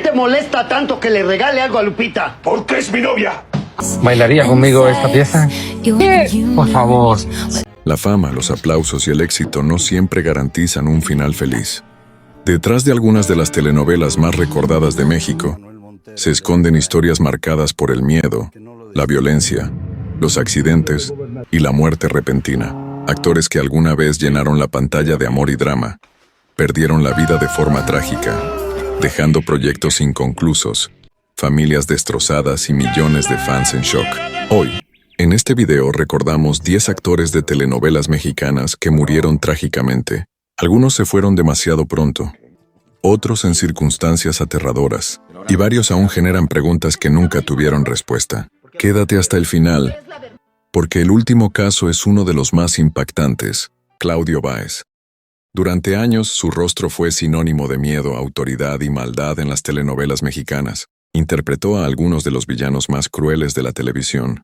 te molesta tanto que le regale algo a Lupita? Porque es mi novia. ¿Bailaría conmigo esta pieza? Por favor. La fama, los aplausos y el éxito no siempre garantizan un final feliz. Detrás de algunas de las telenovelas más recordadas de México, se esconden historias marcadas por el miedo, la violencia, los accidentes y la muerte repentina. Actores que alguna vez llenaron la pantalla de amor y drama, perdieron la vida de forma trágica, dejando proyectos inconclusos, familias destrozadas y millones de fans en shock. Hoy, en este video recordamos 10 actores de telenovelas mexicanas que murieron trágicamente. Algunos se fueron demasiado pronto, otros en circunstancias aterradoras, y varios aún generan preguntas que nunca tuvieron respuesta. Quédate hasta el final, porque el último caso es uno de los más impactantes: Claudio Báez. Durante años, su rostro fue sinónimo de miedo, autoridad y maldad en las telenovelas mexicanas. Interpretó a algunos de los villanos más crueles de la televisión,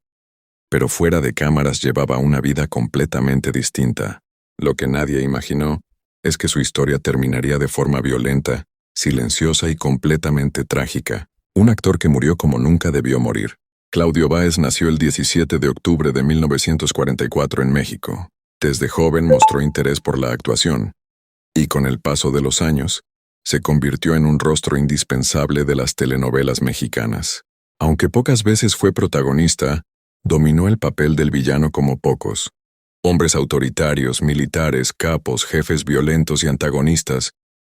pero fuera de cámaras llevaba una vida completamente distinta. Lo que nadie imaginó es que su historia terminaría de forma violenta, silenciosa y completamente trágica. Un actor que murió como nunca debió morir. Claudio Báez nació el 17 de octubre de 1944 en México. Desde joven mostró interés por la actuación, y con el paso de los años, se convirtió en un rostro indispensable de las telenovelas mexicanas. Aunque pocas veces fue protagonista, dominó el papel del villano como pocos. Hombres autoritarios, militares, capos, jefes violentos y antagonistas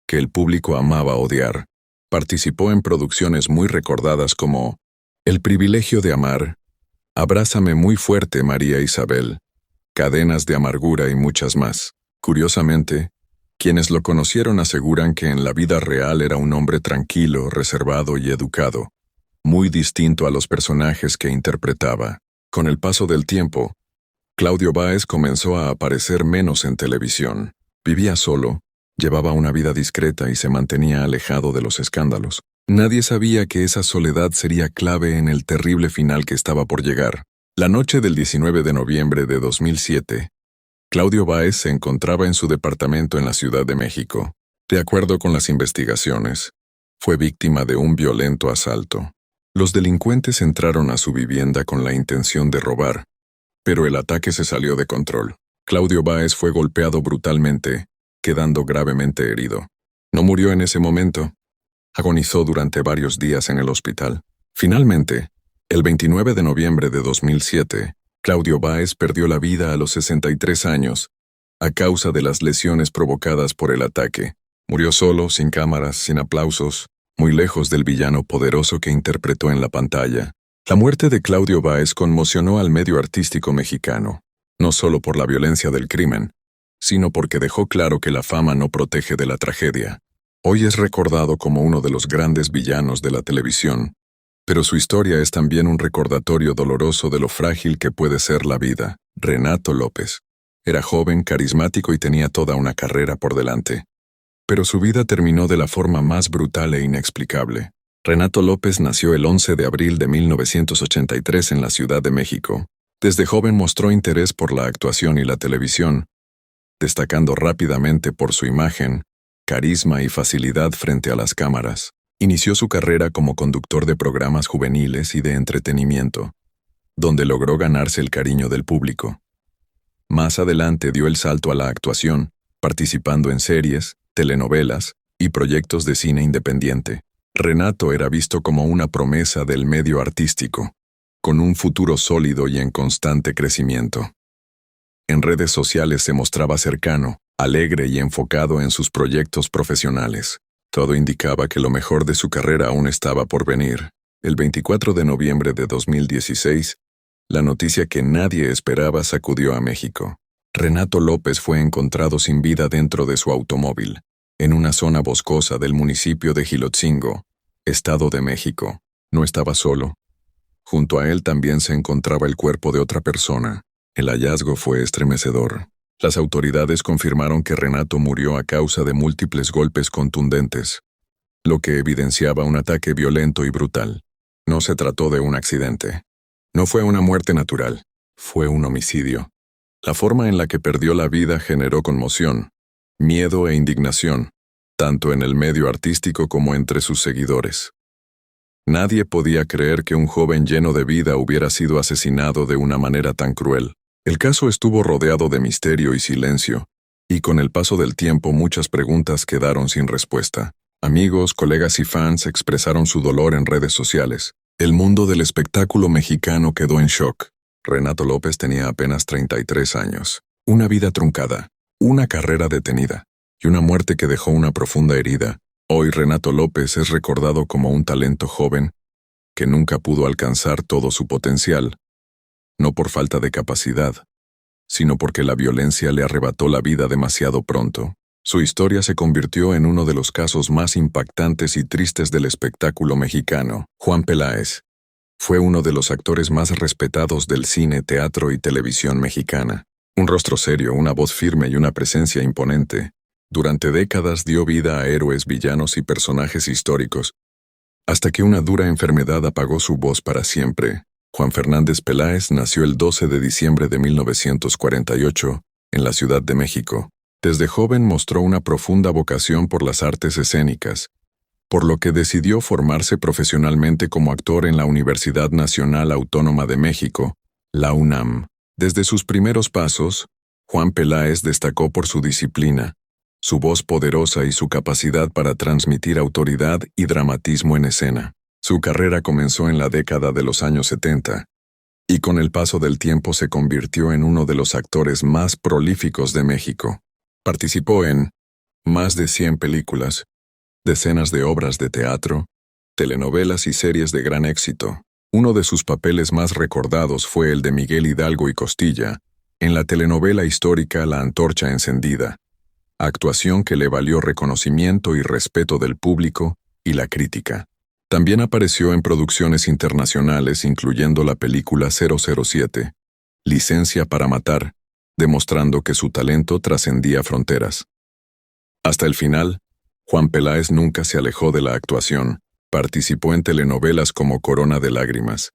que el público amaba odiar. Participó en producciones muy recordadas como El privilegio de amar, Abrázame muy fuerte María Isabel, Cadenas de amargura y muchas más. Curiosamente, quienes lo conocieron aseguran que en la vida real era un hombre tranquilo, reservado y educado, muy distinto a los personajes que interpretaba. Con el paso del tiempo, Claudio Báez comenzó a aparecer menos en televisión. Vivía solo, llevaba una vida discreta y se mantenía alejado de los escándalos. Nadie sabía que esa soledad sería clave en el terrible final que estaba por llegar. La noche del 19 de noviembre de 2007, Claudio Báez se encontraba en su departamento en la Ciudad de México. De acuerdo con las investigaciones, fue víctima de un violento asalto. Los delincuentes entraron a su vivienda con la intención de robar, pero el ataque se salió de control. Claudio Báez fue golpeado brutalmente, quedando gravemente herido. No murió en ese momento. Agonizó durante varios días en el hospital. Finalmente, el 29 de noviembre de 2007, Claudio Báez perdió la vida a los 63 años, a causa de las lesiones provocadas por el ataque. Murió solo, sin cámaras, sin aplausos, muy lejos del villano poderoso que interpretó en la pantalla. La muerte de Claudio Báez conmocionó al medio artístico mexicano, no solo por la violencia del crimen, sino porque dejó claro que la fama no protege de la tragedia. Hoy es recordado como uno de los grandes villanos de la televisión, pero su historia es también un recordatorio doloroso de lo frágil que puede ser la vida. Renato López. Era joven, carismático y tenía toda una carrera por delante. Pero su vida terminó de la forma más brutal e inexplicable. Renato López nació el 11 de abril de 1983 en la Ciudad de México. Desde joven mostró interés por la actuación y la televisión, destacando rápidamente por su imagen, carisma y facilidad frente a las cámaras. Inició su carrera como conductor de programas juveniles y de entretenimiento, donde logró ganarse el cariño del público. Más adelante dio el salto a la actuación, participando en series, telenovelas y proyectos de cine independiente. Renato era visto como una promesa del medio artístico, con un futuro sólido y en constante crecimiento. En redes sociales se mostraba cercano, alegre y enfocado en sus proyectos profesionales. Todo indicaba que lo mejor de su carrera aún estaba por venir. El 24 de noviembre de 2016, la noticia que nadie esperaba sacudió a México. Renato López fue encontrado sin vida dentro de su automóvil, en una zona boscosa del municipio de Gilotzingo, Estado de México. No estaba solo. Junto a él también se encontraba el cuerpo de otra persona. El hallazgo fue estremecedor. Las autoridades confirmaron que Renato murió a causa de múltiples golpes contundentes, lo que evidenciaba un ataque violento y brutal. No se trató de un accidente. No fue una muerte natural. Fue un homicidio. La forma en la que perdió la vida generó conmoción, miedo e indignación, tanto en el medio artístico como entre sus seguidores. Nadie podía creer que un joven lleno de vida hubiera sido asesinado de una manera tan cruel. El caso estuvo rodeado de misterio y silencio, y con el paso del tiempo muchas preguntas quedaron sin respuesta. Amigos, colegas y fans expresaron su dolor en redes sociales. El mundo del espectáculo mexicano quedó en shock. Renato López tenía apenas 33 años, una vida truncada, una carrera detenida y una muerte que dejó una profunda herida. Hoy Renato López es recordado como un talento joven que nunca pudo alcanzar todo su potencial, no por falta de capacidad, sino porque la violencia le arrebató la vida demasiado pronto. Su historia se convirtió en uno de los casos más impactantes y tristes del espectáculo mexicano. Juan Peláez fue uno de los actores más respetados del cine, teatro y televisión mexicana. Un rostro serio, una voz firme y una presencia imponente. Durante décadas dio vida a héroes, villanos y personajes históricos, hasta que una dura enfermedad apagó su voz para siempre. Juan Fernández Peláez nació el 12 de diciembre de 1948 en la Ciudad de México. Desde joven mostró una profunda vocación por las artes escénicas, por lo que decidió formarse profesionalmente como actor en la Universidad Nacional Autónoma de México, la UNAM. Desde sus primeros pasos, Juan Peláez destacó por su disciplina, su voz poderosa y su capacidad para transmitir autoridad y dramatismo en escena. Su carrera comenzó en la década de los años 70, y con el paso del tiempo se convirtió en uno de los actores más prolíficos de México. Participó en más de 100 películas, decenas de obras de teatro, telenovelas y series de gran éxito. Uno de sus papeles más recordados fue el de Miguel Hidalgo y Costilla, en la telenovela histórica La Antorcha Encendida, actuación que le valió reconocimiento y respeto del público y la crítica. También apareció en producciones internacionales incluyendo la película 007, Licencia para Matar, demostrando que su talento trascendía fronteras. Hasta el final, Juan Peláez nunca se alejó de la actuación. Participó en telenovelas como Corona de Lágrimas,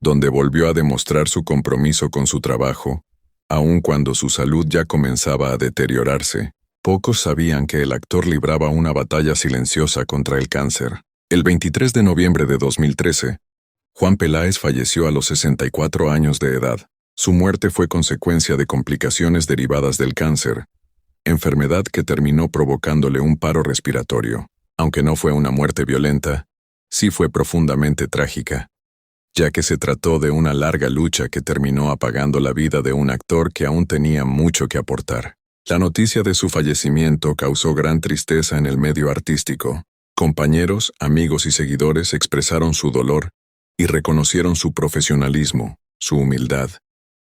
donde volvió a demostrar su compromiso con su trabajo, aun cuando su salud ya comenzaba a deteriorarse. Pocos sabían que el actor libraba una batalla silenciosa contra el cáncer. El 23 de noviembre de 2013, Juan Peláez falleció a los 64 años de edad. Su muerte fue consecuencia de complicaciones derivadas del cáncer, enfermedad que terminó provocándole un paro respiratorio. Aunque no fue una muerte violenta, sí fue profundamente trágica, ya que se trató de una larga lucha que terminó apagando la vida de un actor que aún tenía mucho que aportar. La noticia de su fallecimiento causó gran tristeza en el medio artístico. Compañeros, amigos y seguidores expresaron su dolor y reconocieron su profesionalismo, su humildad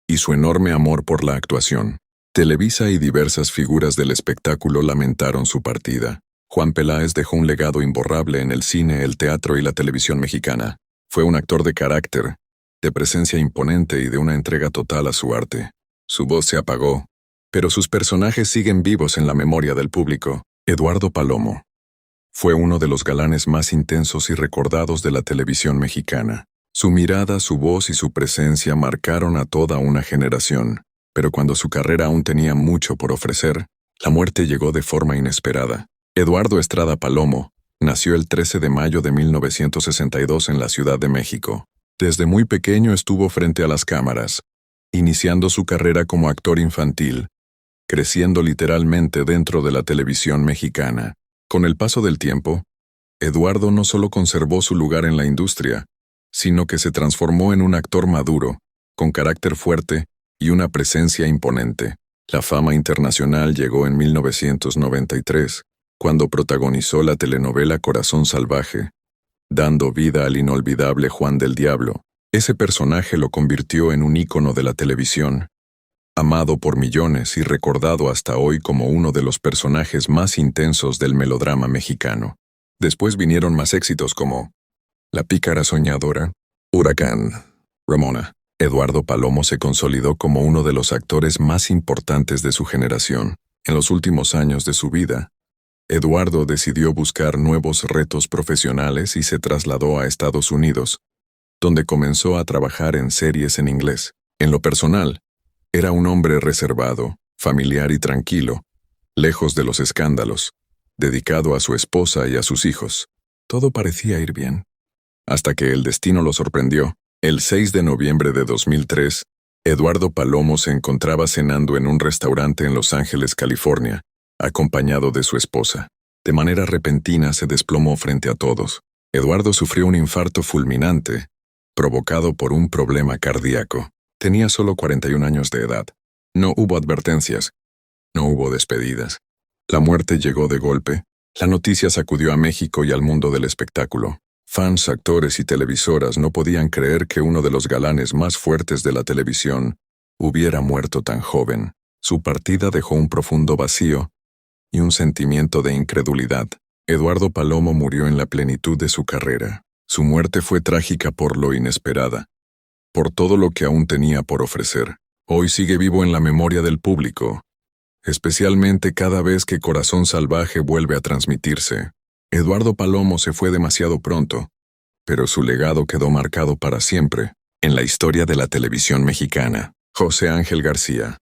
y su enorme amor por la actuación. Televisa y diversas figuras del espectáculo lamentaron su partida. Juan Peláez dejó un legado imborrable en el cine, el teatro y la televisión mexicana. Fue un actor de carácter, de presencia imponente y de una entrega total a su arte. Su voz se apagó, pero sus personajes siguen vivos en la memoria del público. Eduardo Palomo fue uno de los galanes más intensos y recordados de la televisión mexicana. Su mirada, su voz y su presencia marcaron a toda una generación, pero cuando su carrera aún tenía mucho por ofrecer, la muerte llegó de forma inesperada. Eduardo Estrada Palomo nació el 13 de mayo de 1962 en la Ciudad de México. Desde muy pequeño estuvo frente a las cámaras, iniciando su carrera como actor infantil, creciendo literalmente dentro de la televisión mexicana. Con el paso del tiempo, Eduardo no solo conservó su lugar en la industria, sino que se transformó en un actor maduro, con carácter fuerte y una presencia imponente. La fama internacional llegó en 1993, cuando protagonizó la telenovela Corazón Salvaje, dando vida al inolvidable Juan del Diablo. Ese personaje lo convirtió en un ícono de la televisión, amado por millones y recordado hasta hoy como uno de los personajes más intensos del melodrama mexicano. Después vinieron más éxitos como La Pícara Soñadora, Huracán, Ramona. Eduardo Palomo se consolidó como uno de los actores más importantes de su generación. En los últimos años de su vida, Eduardo decidió buscar nuevos retos profesionales y se trasladó a Estados Unidos, donde comenzó a trabajar en series en inglés. En lo personal, era un hombre reservado, familiar y tranquilo, lejos de los escándalos, dedicado a su esposa y a sus hijos. Todo parecía ir bien, hasta que el destino lo sorprendió. El 6 de noviembre de 2003, Eduardo Palomo se encontraba cenando en un restaurante en Los Ángeles, California, acompañado de su esposa. De manera repentina se desplomó frente a todos. Eduardo sufrió un infarto fulminante, provocado por un problema cardíaco. Tenía solo 41 años de edad. No hubo advertencias, no hubo despedidas. La muerte llegó de golpe. La noticia sacudió a México y al mundo del espectáculo. Fans, actores y televisoras no podían creer que uno de los galanes más fuertes de la televisión hubiera muerto tan joven. Su partida dejó un profundo vacío y un sentimiento de incredulidad. Eduardo Palomo murió en la plenitud de su carrera. Su muerte fue trágica por lo inesperada, por todo lo que aún tenía por ofrecer. Hoy sigue vivo en la memoria del público, especialmente cada vez que Corazón Salvaje vuelve a transmitirse. Eduardo Palomo se fue demasiado pronto, pero su legado quedó marcado para siempre en la historia de la televisión mexicana. José Ángel García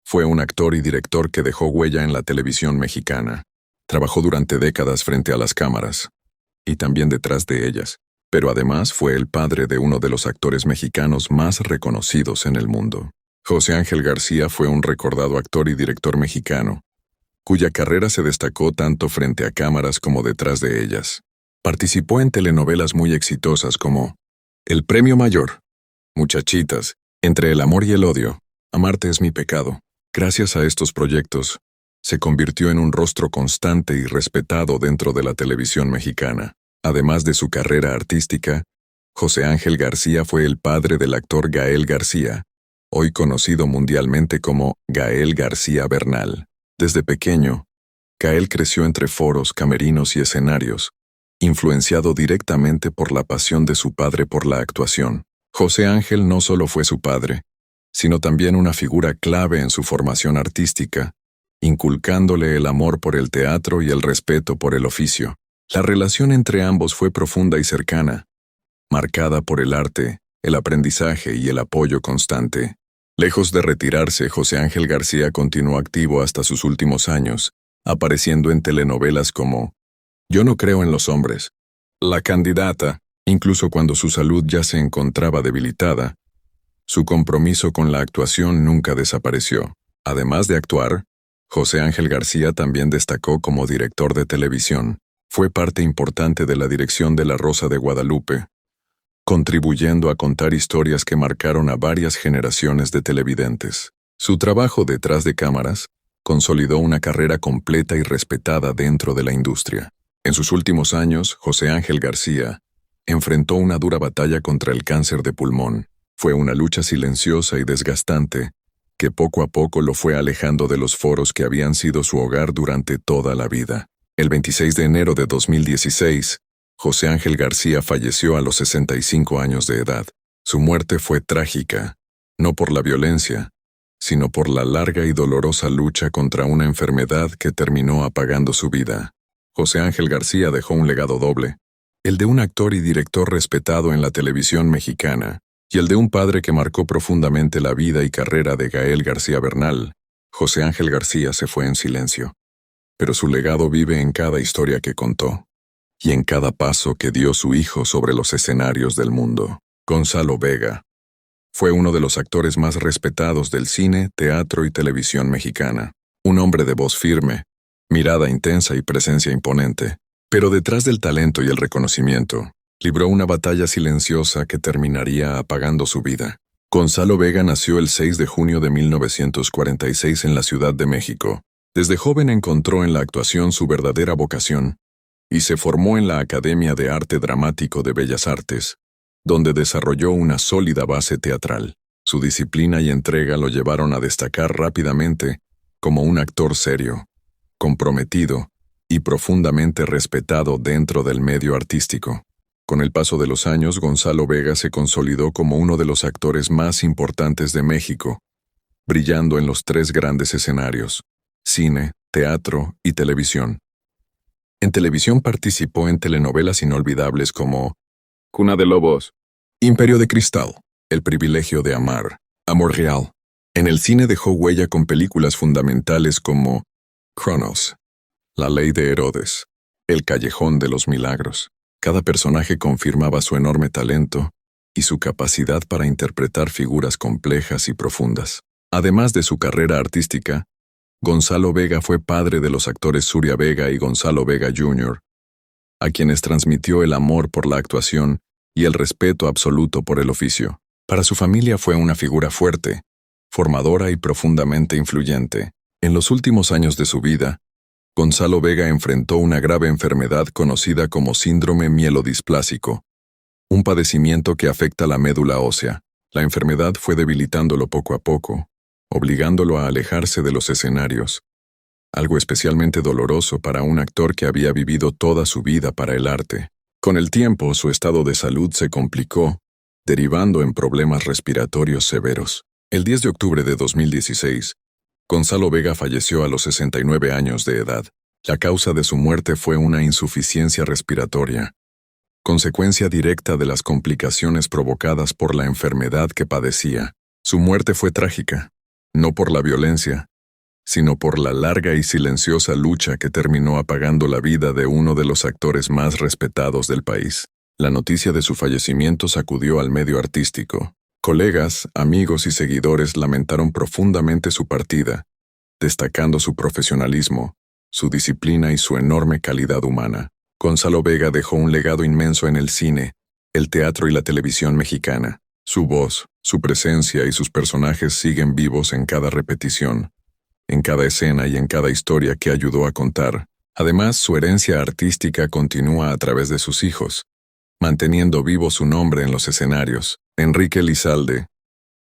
fue un actor y director que dejó huella en la televisión mexicana. Trabajó durante décadas frente a las cámaras y también detrás de ellas, pero además fue el padre de uno de los actores mexicanos más reconocidos en el mundo. José Ángel García fue un recordado actor y director mexicano, cuya carrera se destacó tanto frente a cámaras como detrás de ellas. Participó en telenovelas muy exitosas como El Premio Mayor, Muchachitas, Entre el amor y el odio, Amarte es mi pecado. Gracias a estos proyectos, se convirtió en un rostro constante y respetado dentro de la televisión mexicana. Además de su carrera artística, José Ángel García fue el padre del actor Gael García, hoy conocido mundialmente como Gael García Bernal. Desde pequeño, Gael creció entre foros, camerinos y escenarios, influenciado directamente por la pasión de su padre por la actuación. José Ángel no solo fue su padre, sino también una figura clave en su formación artística, inculcándole el amor por el teatro y el respeto por el oficio. La relación entre ambos fue profunda y cercana, marcada por el arte, el aprendizaje y el apoyo constante. Lejos de retirarse, José Ángel García continuó activo hasta sus últimos años, apareciendo en telenovelas como Yo no creo en los hombres, La candidata, incluso cuando su salud ya se encontraba debilitada. Su compromiso con la actuación nunca desapareció. Además de actuar, José Ángel García también destacó como director de televisión. Fue parte importante de la dirección de La Rosa de Guadalupe, contribuyendo a contar historias que marcaron a varias generaciones de televidentes. Su trabajo detrás de cámaras consolidó una carrera completa y respetada dentro de la industria. En sus últimos años, José Ángel García enfrentó una dura batalla contra el cáncer de pulmón. Fue una lucha silenciosa y desgastante, que poco a poco lo fue alejando de los foros que habían sido su hogar durante toda la vida. El 26 de enero de 2016, José Ángel García falleció a los 65 años de edad. Su muerte fue trágica, no por la violencia, sino por la larga y dolorosa lucha contra una enfermedad que terminó apagando su vida. José Ángel García dejó un legado doble, el de un actor y director respetado en la televisión mexicana, y el de un padre que marcó profundamente la vida y carrera de Gael García Bernal. José Ángel García se fue en silencio, pero su legado vive en cada historia que contó y en cada paso que dio su hijo sobre los escenarios del mundo. Gonzalo Vega fue uno de los actores más respetados del cine, teatro y televisión mexicana. Un hombre de voz firme, mirada intensa y presencia imponente. Pero detrás del talento y el reconocimiento, libró una batalla silenciosa que terminaría apagando su vida. Gonzalo Vega nació el 6 de junio de 1946 en la Ciudad de México. Desde joven encontró en la actuación su verdadera vocación y se formó en la Academia de Arte Dramático de Bellas Artes, donde desarrolló una sólida base teatral. Su disciplina y entrega lo llevaron a destacar rápidamente como un actor serio, comprometido y profundamente respetado dentro del medio artístico. Con el paso de los años, Gonzalo Vega se consolidó como uno de los actores más importantes de México, brillando en los 3 grandes escenarios: cine, teatro y televisión. En televisión participó en telenovelas inolvidables como Cuna de Lobos, Imperio de Cristal, El privilegio de amar, Amor real. En el cine dejó huella con películas fundamentales como Cronos, La ley de Herodes, El callejón de los milagros. Cada personaje confirmaba su enorme talento y su capacidad para interpretar figuras complejas y profundas. Además de su carrera artística, Gonzalo Vega fue padre de los actores Surya Vega y Gonzalo Vega Jr., a quienes transmitió el amor por la actuación y el respeto absoluto por el oficio. Para su familia fue una figura fuerte, formadora y profundamente influyente. En los últimos años de su vida, Gonzalo Vega enfrentó una grave enfermedad conocida como síndrome mielodisplásico, un padecimiento que afecta la médula ósea. La enfermedad fue debilitándolo poco a poco, obligándolo a alejarse de los escenarios, algo especialmente doloroso para un actor que había vivido toda su vida para el arte. Con el tiempo, su estado de salud se complicó, derivando en problemas respiratorios severos. El 10 de octubre de 2016, Gonzalo Vega falleció a los 69 años de edad. La causa de su muerte fue una insuficiencia respiratoria, consecuencia directa de las complicaciones provocadas por la enfermedad que padecía. Su muerte fue trágica, no por la violencia, sino por la larga y silenciosa lucha que terminó apagando la vida de uno de los actores más respetados del país. La noticia de su fallecimiento sacudió al medio artístico. Colegas, amigos y seguidores lamentaron profundamente su partida, destacando su profesionalismo, su disciplina y su enorme calidad humana. Gonzalo Vega dejó un legado inmenso en el cine, el teatro y la televisión mexicana. Su voz, su presencia y sus personajes siguen vivos en cada repetición, en cada escena y en cada historia que ayudó a contar. Además, su herencia artística continúa a través de sus hijos, manteniendo vivo su nombre en los escenarios. Enrique Lizalde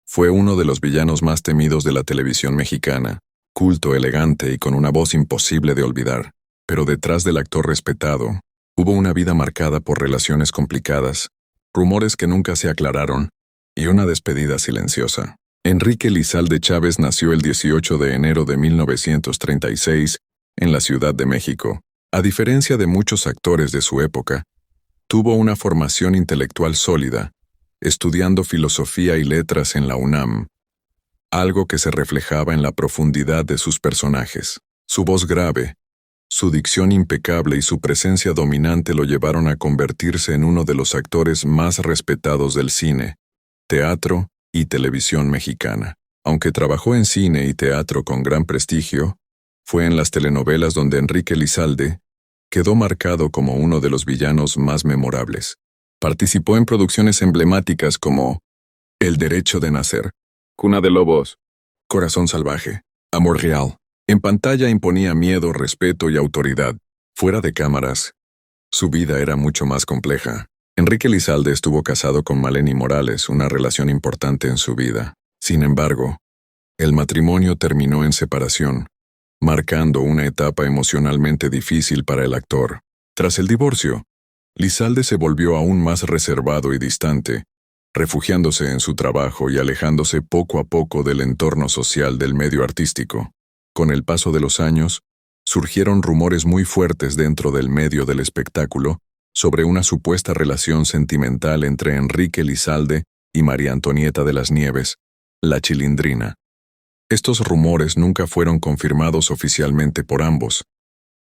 fue uno de los villanos más temidos de la televisión mexicana, culto, elegante y con una voz imposible de olvidar. Pero detrás del actor respetado, hubo una vida marcada por relaciones complicadas, rumores que nunca se aclararon y una despedida silenciosa. Enrique Lizalde Chávez nació el 18 de enero de 1936 en la Ciudad de México. A diferencia de muchos actores de su época, tuvo una formación intelectual sólida, estudiando filosofía y letras en la UNAM, algo que se reflejaba en la profundidad de sus personajes. Su voz grave, su dicción impecable y su presencia dominante lo llevaron a convertirse en uno de los actores más respetados del cine, teatro y televisión mexicana. Aunque trabajó en cine y teatro con gran prestigio, fue en las telenovelas donde Enrique Lizalde quedó marcado como uno de los villanos más memorables. Participó en producciones emblemáticas como El Derecho de Nacer, Cuna de Lobos, Corazón Salvaje, Amor Real. En pantalla imponía miedo, respeto y autoridad. Fuera de cámaras, su vida era mucho más compleja. Enrique Lizalde estuvo casado con Maleni Morales, una relación importante en su vida. Sin embargo, el matrimonio terminó en separación, marcando una etapa emocionalmente difícil para el actor. Tras el divorcio, Lizalde se volvió aún más reservado y distante, refugiándose en su trabajo y alejándose poco a poco del entorno social del medio artístico. Con el paso de los años, surgieron rumores muy fuertes dentro del medio del espectáculo sobre una supuesta relación sentimental entre Enrique Lizalde y María Antonieta de las Nieves, la Chilindrina. Estos rumores nunca fueron confirmados oficialmente por ambos,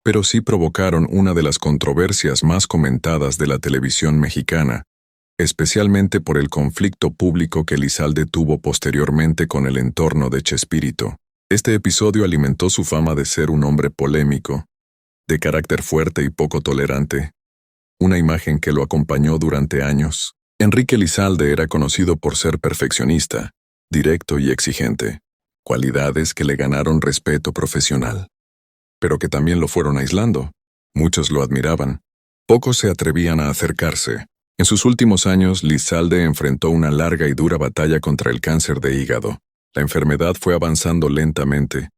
pero sí provocaron una de las controversias más comentadas de la televisión mexicana, especialmente por el conflicto público que Lizalde tuvo posteriormente con el entorno de Chespirito. Este episodio alimentó su fama de ser un hombre polémico, de carácter fuerte y poco tolerante, una imagen que lo acompañó durante años. Enrique Lizalde era conocido por ser perfeccionista, directo y exigente, cualidades que le ganaron respeto profesional, pero que también lo fueron aislando. Muchos lo admiraban, pocos se atrevían a acercarse. En sus últimos años, Lizalde enfrentó una larga y dura batalla contra el cáncer de hígado. La enfermedad fue avanzando lentamente,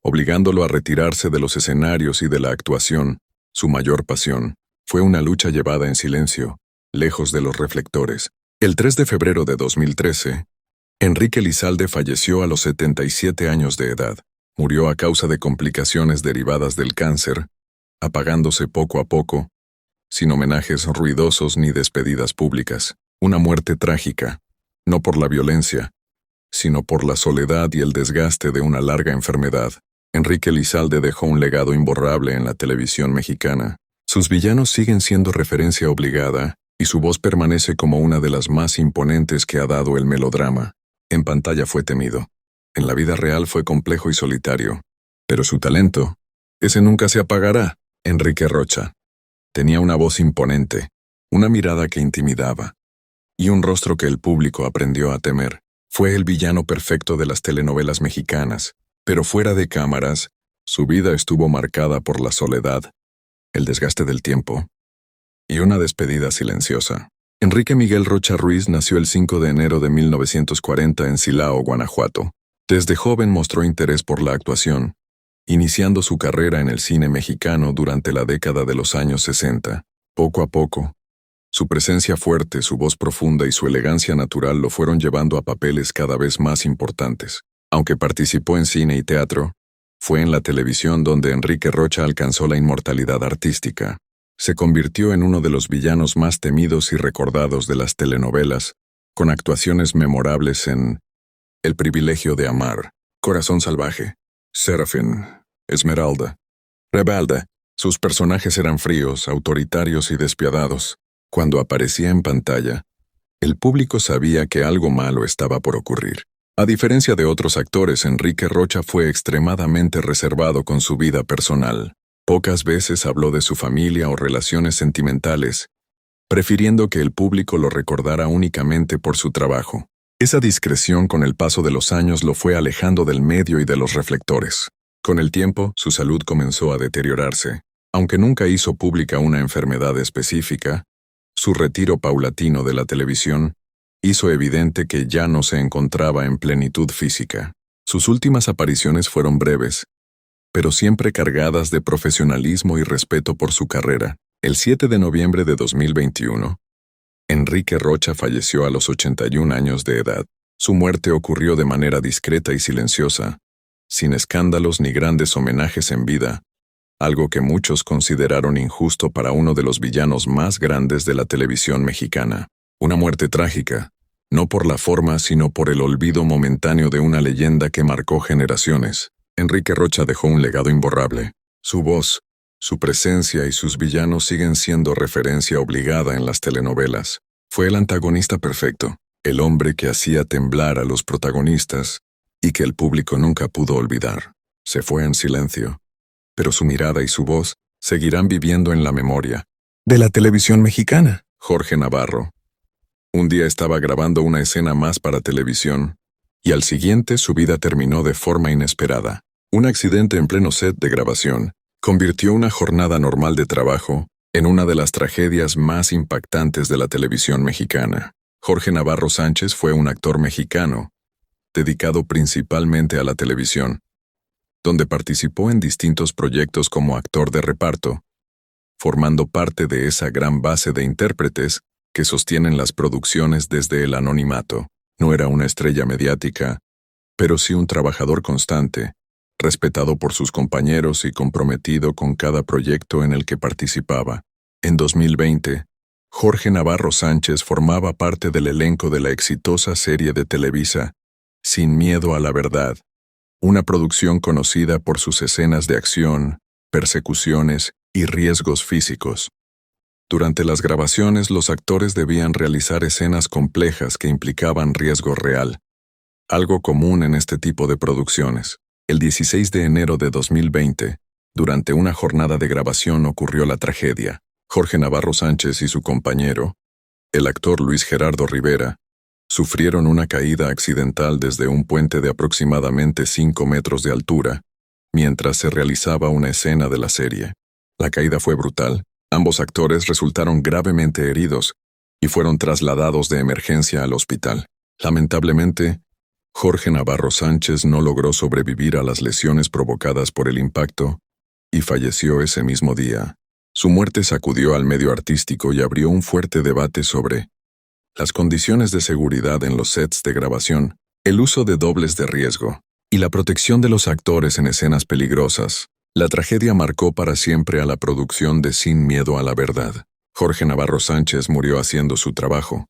obligándolo a retirarse de los escenarios y de la actuación, su mayor pasión. Fue una lucha llevada en silencio, lejos de los reflectores. El 3 de febrero de 2013, Enrique Lizalde falleció a los 77 años de edad. Murió a causa de complicaciones derivadas del cáncer, apagándose poco a poco, sin homenajes ruidosos ni despedidas públicas. Una muerte trágica, no por la violencia, sino por la soledad y el desgaste de una larga enfermedad. Enrique Lizalde dejó un legado imborrable en la televisión mexicana. Sus villanos siguen siendo referencia obligada, y su voz permanece como una de las más imponentes que ha dado el melodrama. En pantalla fue temido. En la vida real fue complejo y solitario. Pero su talento, ese nunca se apagará. Enrique Rocha. Tenía una voz imponente, una mirada que intimidaba, y un rostro que el público aprendió a temer. Fue el villano perfecto de las telenovelas mexicanas, pero fuera de cámaras, su vida estuvo marcada por la soledad, el desgaste del tiempo y una despedida silenciosa. Enrique Miguel Rocha Ruiz nació el 5 de enero de 1940 en Silao, Guanajuato. Desde joven mostró interés por la actuación, iniciando su carrera en el cine mexicano durante la década de los años 60. Poco a poco, su presencia fuerte, su voz profunda y su elegancia natural lo fueron llevando a papeles cada vez más importantes. Aunque participó en cine y teatro, fue en la televisión donde Enrique Rocha alcanzó la inmortalidad artística. Se convirtió en uno de los villanos más temidos y recordados de las telenovelas, con actuaciones memorables en El privilegio de amar, Corazón salvaje, Serafín, Esmeralda, Rebelde. Sus personajes eran fríos, autoritarios y despiadados. Cuando aparecía en pantalla, el público sabía que algo malo estaba por ocurrir. A diferencia de otros actores, Enrique Rocha fue extremadamente reservado con su vida personal. Pocas veces habló de su familia o relaciones sentimentales, prefiriendo que el público lo recordara únicamente por su trabajo. Esa discreción con el paso de los años lo fue alejando del medio y de los reflectores. Con el tiempo, su salud comenzó a deteriorarse. Aunque nunca hizo pública una enfermedad específica, su retiro paulatino de la televisión hizo evidente que ya no se encontraba en plenitud física. Sus últimas apariciones fueron breves, pero siempre cargadas de profesionalismo y respeto por su carrera. El 7 de noviembre de 2021, Enrique Rocha falleció a los 81 años de edad. Su muerte ocurrió de manera discreta y silenciosa, sin escándalos ni grandes homenajes en vida, algo que muchos consideraron injusto para uno de los villanos más grandes de la televisión mexicana. Una muerte trágica, no por la forma sino por el olvido momentáneo de una leyenda que marcó generaciones. Enrique Rocha dejó un legado imborrable. Su voz, su presencia y sus villanos siguen siendo referencia obligada en las telenovelas. Fue el antagonista perfecto, el hombre que hacía temblar a los protagonistas y que el público nunca pudo olvidar. Se fue en silencio, pero su mirada y su voz seguirán viviendo en la memoria de la televisión mexicana. Jorge Navarro. Un día estaba grabando una escena más para televisión, y al siguiente su vida terminó de forma inesperada. Un accidente en pleno set de grabación convirtió una jornada normal de trabajo en una de las tragedias más impactantes de la televisión mexicana. Jorge Navarro Sánchez fue un actor mexicano, dedicado principalmente a la televisión, donde participó en distintos proyectos como actor de reparto, formando parte de esa gran base de intérpretes que sostienen las producciones desde el anonimato. No era una estrella mediática, pero sí un trabajador constante, respetado por sus compañeros y comprometido con cada proyecto en el que participaba. En 2020, Jorge Navarro Sánchez formaba parte del elenco de la exitosa serie de Televisa, Sin miedo a la verdad, una producción conocida por sus escenas de acción, persecuciones y riesgos físicos. Durante las grabaciones, los actores debían realizar escenas complejas que implicaban riesgo real, algo común en este tipo de producciones. El 16 de enero de 2020, durante una jornada de grabación ocurrió la tragedia. Jorge Navarro Sánchez y su compañero, el actor Luis Gerardo Rivera, sufrieron una caída accidental desde un puente de aproximadamente 5 metros de altura, mientras se realizaba una escena de la serie. La caída fue brutal. Ambos actores resultaron gravemente heridos y fueron trasladados de emergencia al hospital. Lamentablemente, Jorge Navarro Sánchez no logró sobrevivir a las lesiones provocadas por el impacto y falleció ese mismo día. Su muerte sacudió al medio artístico y abrió un fuerte debate sobre las condiciones de seguridad en los sets de grabación, el uso de dobles de riesgo y la protección de los actores en escenas peligrosas. La tragedia marcó para siempre a la producción de Sin miedo a la verdad. Jorge Navarro Sánchez murió haciendo su trabajo,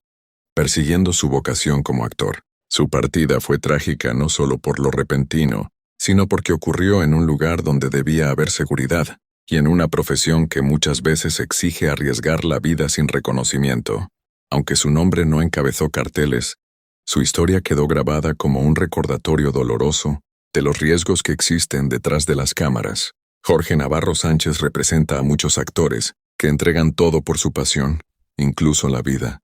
persiguiendo su vocación como actor. Su partida fue trágica no solo por lo repentino, sino porque ocurrió en un lugar donde debía haber seguridad. y en una profesión que muchas veces exige arriesgar la vida sin reconocimiento. Aunque su nombre no encabezó carteles, su historia quedó grabada como un recordatorio doloroso de los riesgos que existen detrás de las cámaras. Jorge Navarro Sánchez representa a muchos actores que entregan todo por su pasión, incluso la vida.